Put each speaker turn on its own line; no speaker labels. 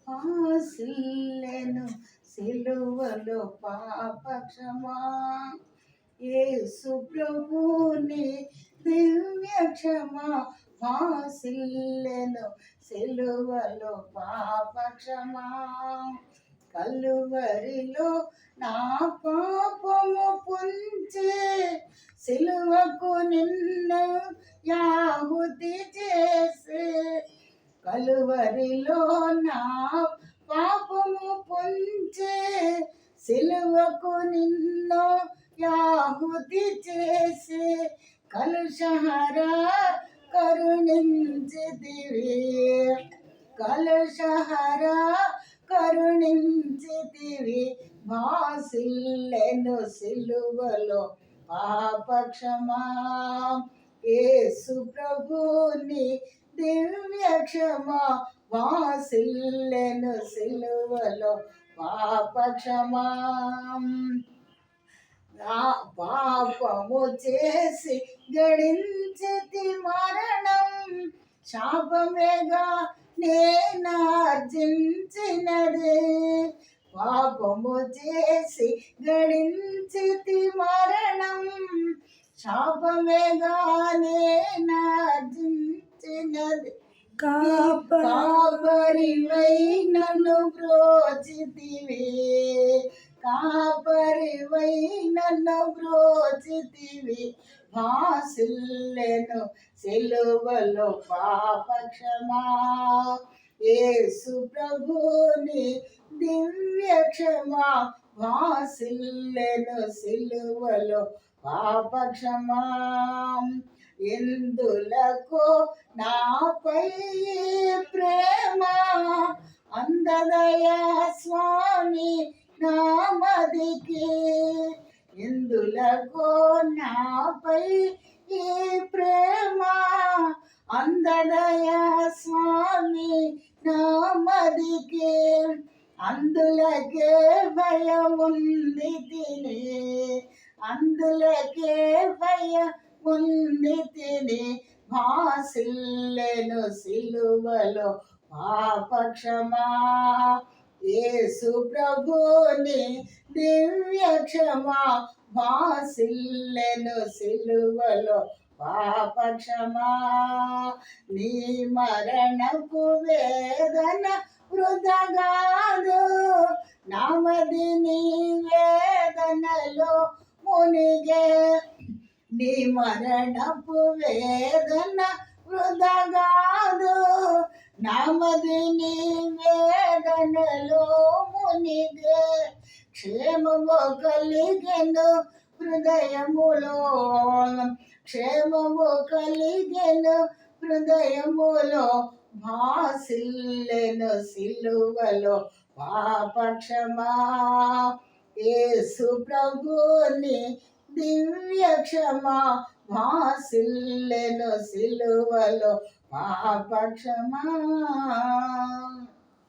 ఆశిల్లెను సిలువలో పాపక్షమా. యేసు ప్రభుని దివ్య క్షమా ఆశిల్లెను సిలువలో పాపక్షమా. కలువరిలో నా పాపము పుంచి సిలువకు నిన్ను యాహుతి చేసే. కలువరిలో నా పాపము పుంచి సిలువకు నిన్ను యాహుతి చేసే. కలుషహరా కరుణించితివి, కలుషహరా కరుణించితివి. భాసిల్లెను సిలువలో పాపక్షమా. యేసు ప్రభుని దివ్య క్షమా భాసిల్లెను సిలువలో పాపక్షమా. నా పాపము చేసి గడించితి మరణం, శాపమేగా నేనార్జించినదే. పాపము చేసి గడించితి మరణం, శాపమేగా నేనార్జించినదే. కాపరివై నన్ను బ్రోచితివి, కాపరివై నన్ను బ్రోచితివి. భాసిల్లెను సిలువలో పాపక్షమా. యేసు ప్రభుని దివ్య క్షమా భాసిల్లెను సిలువలో పాపక్షమా. ఎందులకు నాపై ప్రేమ అందదయా స్వామి నామదికి. ఎందులకు నాపై ఈ ప్రేమ అందదయా స్వామి నామదికి. అందులకే భయముంది తిని, అందులకే భయముంది తిని. భాసిల్లెను సిలువలో పాపక్షమా. యేసు ప్రభుని దివ్య క్షమా భాసిల్లెను సిలువలో పాపక్షమా. నీ మరణపు వేదన వృధగాదు, నామది నీ వేదనలో మునిగే. నీ మరణపు వేదన వృధగాదు, నామది నీ వేదనలో మునిగే. క్షేమము కలిగెను హృదయములో, క్షేమము కలిగెను హృదయములో. భాసిల్లెను సిలువలో పాపక్షమా. యేసు ప్రభుని దివ్య క్షమా భాసిల్లెను సిలువలో పాపక్షమా.